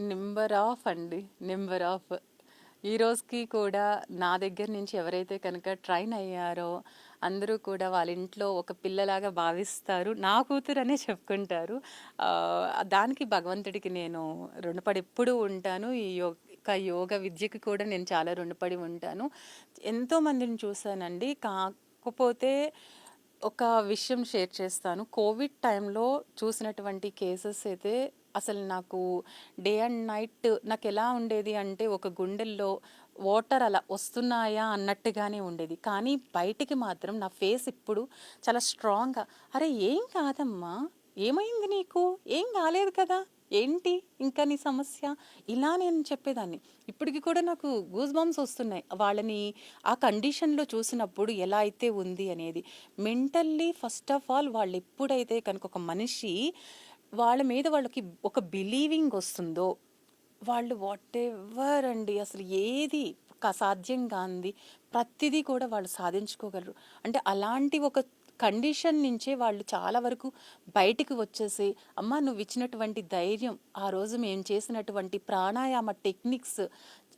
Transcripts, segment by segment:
Number of అండి. Number of. ఈ రోజుకి కూడా నా దగ్గర నుంచి ఎవరైతే కనుక ట్రైన్ అయ్యారో అందరూ కూడా వాళ్ళ ఇంట్లో ఒక పిల్లలాగా భావిస్తారు. నా కూతురనే చెప్పుకుంటారు. దానికి భగవంతుడికి నేను రుణపడి ఎప్పుడూ ఉంటాను. ఈ యోగ విద్యకి కూడా నేను చాలా రుణపడి ఉంటాను. ఎంతో మందిని చూశానండి. కాకపోతే ఒక విషయం షేర్ చేస్తాను. కోవిడ్ టైంలో చూసినటువంటి కేసెస్ అయితే అసలు నాకు డే అండ్ నైట్ నాకు ఎలా ఉండేది అంటే ఒక గుండెల్లో వాటర్ అలా వస్తున్నాయా అన్నట్టుగానే ఉండేది. కానీ బయటికి మాత్రం నా ఫేస్ ఇప్పుడు చాలా స్ట్రాంగ్గా, అరే ఏం కాదమ్మా, ఏమైంది నీకు, ఏం కాలేదు కదా, ఏంటి ఇంకా నీ సమస్య, ఇలా నేను చెప్పేదాన్ని. ఇప్పటికి కూడా నాకు గూస్ బంప్స్ వస్తున్నాయి వాళ్ళని ఆ కండిషన్లో చూసినప్పుడు ఎలా అయితే ఉంది అనేది. మెంటల్లీ ఫస్ట్ ఆఫ్ ఆల్ వాళ్ళు ఎప్పుడైతే కనుక ఒక మనిషి వాళ్ళ మీద వాళ్ళకి ఒక బిలీవింగ్ వస్తుందో వాళ్ళు వాట్ ఎవర్ అండి, అసలు ఏది సాధ్యం కాంది ప్రతిదీ కూడా వాళ్ళు సాధించుకోగలరు. అంటే అలాంటి ఒక కండిషన్ నుంచే వాళ్ళు చాలా వరకు బయటికి వచ్చేసి, అమ్మ నువ్వు ఇచ్చినటువంటి ధైర్యం, ఆ రోజు మేము చేసినటువంటి ప్రాణాయామ టెక్నిక్స్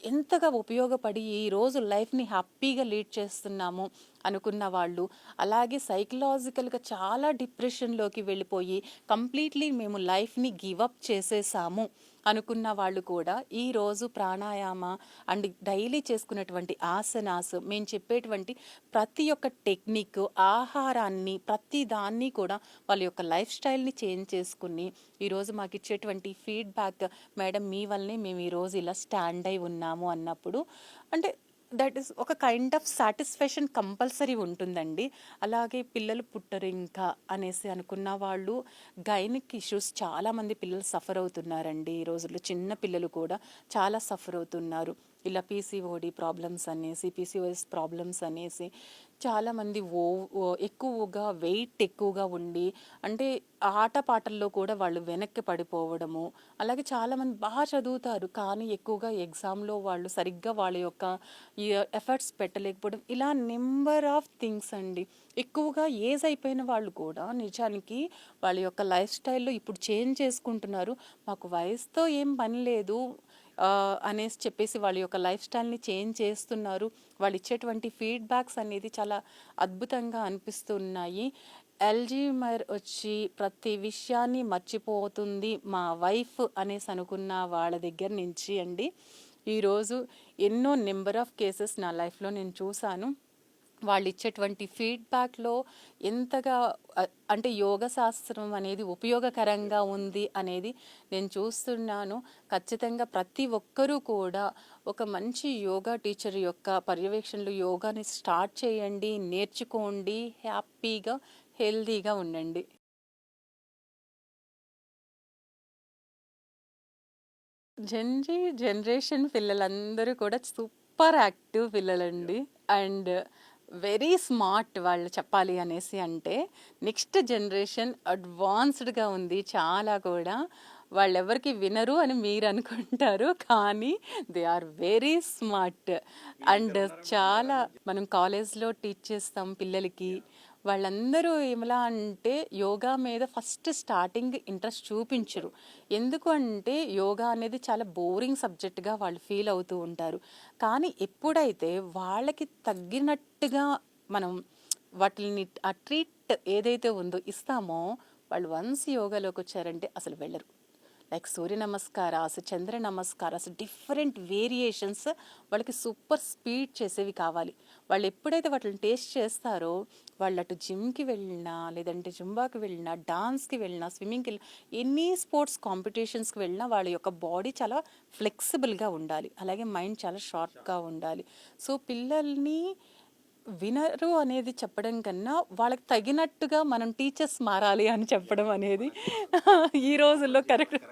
ఎంతగా ఉపయోగపడి ఈరోజు లైఫ్ని హ్యాపీగా లీడ్ చేస్తున్నాము అనుకున్న వాళ్ళు, అలాగే సైకలాజికల్గా చాలా డిప్రెషన్లోకి వెళ్ళిపోయి కంప్లీట్లీ మేము లైఫ్ని గివప్ చేసేసాము అనుకున్న వాళ్ళు కూడా ఈరోజు ప్రాణాయామ అండ్ డైలీ చేసుకున్నటువంటి ఆసనాస్, మేము చెప్పేటువంటి ప్రతి ఒక్క టెక్నిక్, ఆహారాన్ని, ప్రతి దాన్ని కూడా వాళ్ళ యొక్క లైఫ్ స్టైల్ని చేంజ్ చేసుకుని ఈరోజు మాకు ఇచ్చేటువంటి ఫీడ్బ్యాక్, మేడం మీ వల్లనే మేము ఈరోజు ఇలా స్టాండ్ అయి ఉన్నాము అన్నప్పుడు, అంటే దట్ ఈస్ ఒక కైండ్ ఆఫ్ సాటిస్ఫాక్షన్ కంపల్సరీ ఉంటుందండి. అలాగే పిల్లలు పుట్టరు ఇంకా అనేసి అనుకున్న వాళ్ళు, గైనిక్ ఇష్యూస్ చాలామంది పిల్లలు సఫర్ అవుతున్నారండి ఈ రోజుల్లో. చిన్న పిల్లలు కూడా చాలా సఫర్ అవుతున్నారు. ఇలా పీసీఓడి ప్రాబ్లమ్స్ అనేసి, పీసీఓఎస్ ప్రాబ్లమ్స్ అనేసి చాలామంది ఎక్కువగా వెయిట్ ఎక్కువగా ఉండి, అంటే ఆటపాటల్లో కూడా వాళ్ళు వెనక్కి పడిపోవడము. అలాగే చాలామంది బాగా చదువుతారు కానీ ఎక్కువగా ఎగ్జామ్లో వాళ్ళు సరిగ్గా వాళ్ళ యొక్క ఎఫర్ట్స్ పెట్టలేకపోవడం. ఇలా నెంబర్ ఆఫ్ థింగ్స్ అండి. ఎక్కువగా ఏజ్ అయిపోయిన వాళ్ళు కూడా నిజానికి వాళ్ళ యొక్క లైఫ్ స్టైల్లో ఇప్పుడు చేంజ్ చేసుకుంటున్నారు. మాకు వయసుతో ఏం పని లేదు అనేసి చెప్పేసి వాళ్ళ యొక్క లైఫ్ స్టైల్ని చేంజ్ చేస్తున్నారు. వాళ్ళు ఇచ్చేటువంటి ఫీడ్బ్యాక్స్ అనేది చాలా అద్భుతంగా అనిపిస్తున్నాయి. ఎల్జీమర్ వచ్చి ప్రతి విషయాన్ని మర్చిపోతుంది మా వైఫ్ అనేసి అనుకున్న వాళ్ళ దగ్గర నుంచి అండి ఈరోజు ఎన్నో నెంబర్ ఆఫ్ కేసెస్ నా లైఫ్లో నేను చూశాను. వాళ్ళు ఇచ్చేటువంటి ఫీడ్బ్యాక్లో ఎంతగా అంటే యోగ శాస్త్రం అనేది ఉపయోగకరంగా ఉంది అనేది నేను చూస్తున్నాను. ఖచ్చితంగా ప్రతి ఒక్కరూ కూడా ఒక మంచి యోగా టీచర్ యొక్క పర్యవేక్షణలో యోగాని స్టార్ట్ చేయండి, నేర్చుకోండి, హ్యాపీగా హెల్దీగా ఉండండి. జనరేషన్ పిల్లలందరూ కూడా సూపర్ యాక్టివ్ పిల్లలండి. అండ్ వెరీ స్మార్ట్ వాళ్ళు చెప్పాలి అనేసి అంటే. నెక్స్ట్ జనరేషన్ అడ్వాన్స్డ్గా ఉంది చాలా కూడా. వాళ్ళెవరికి వినరు అని మీరు అనుకుంటారు కానీ they are very smart. And చాలా మనం కాలేజ్లో టీచ్ చేస్తాం పిల్లలకి. వాళ్ళందరూ ఏమలా అంటే యోగా మీద ఫస్ట్ స్టార్టింగ్ ఇంట్రెస్ట్ చూపించరు. ఎందుకు అంటే యోగా అనేది చాలా బోరింగ్ సబ్జెక్ట్గా వాళ్ళు ఫీల్ అవుతూ ఉంటారు. కానీ ఎప్పుడైతే వాళ్ళకి తగ్గినట్టుగా మనం వాటిని ఆ ట్రీట్ ఏదైతే ఉందో ఇస్తామో, వాళ్ళు వన్స్ యోగాలోకి వచ్చారంటే అసలు వెళ్ళరు. లైక్ సూర్య నమస్కారాస్, చంద్ర నమస్కారాస్, డిఫరెంట్ వేరియేషన్స్ వాళ్ళకి సూపర్ స్పీడ్ చేసేవి కావాలి. వాళ్ళు ఎప్పుడైతే వాటిని టేస్ట్ చేస్తారో వాళ్ళు అటు జిమ్కి వెళ్ళినా, లేదంటే జుంబాకి వెళ్ళినా, డాన్స్కి వెళ్ళినా, స్విమ్మింగ్కి వెళ్ళినా, ఎనీ స్పోర్ట్స్ కాంపిటీషన్స్కి వెళ్ళినా వాళ్ళ యొక్క బాడీ చాలా ఫ్లెక్సిబుల్గా ఉండాలి. అలాగే మైండ్ చాలా షార్ప్గా ఉండాలి. సో పిల్లల్ని వినరు అనేది చెప్పడం కన్నా వాళ్ళకి తగినట్టుగా మనం టీచర్స్ మారాలి అని చెప్పడం అనేది ఈ రోజుల్లో కరెక్ట్.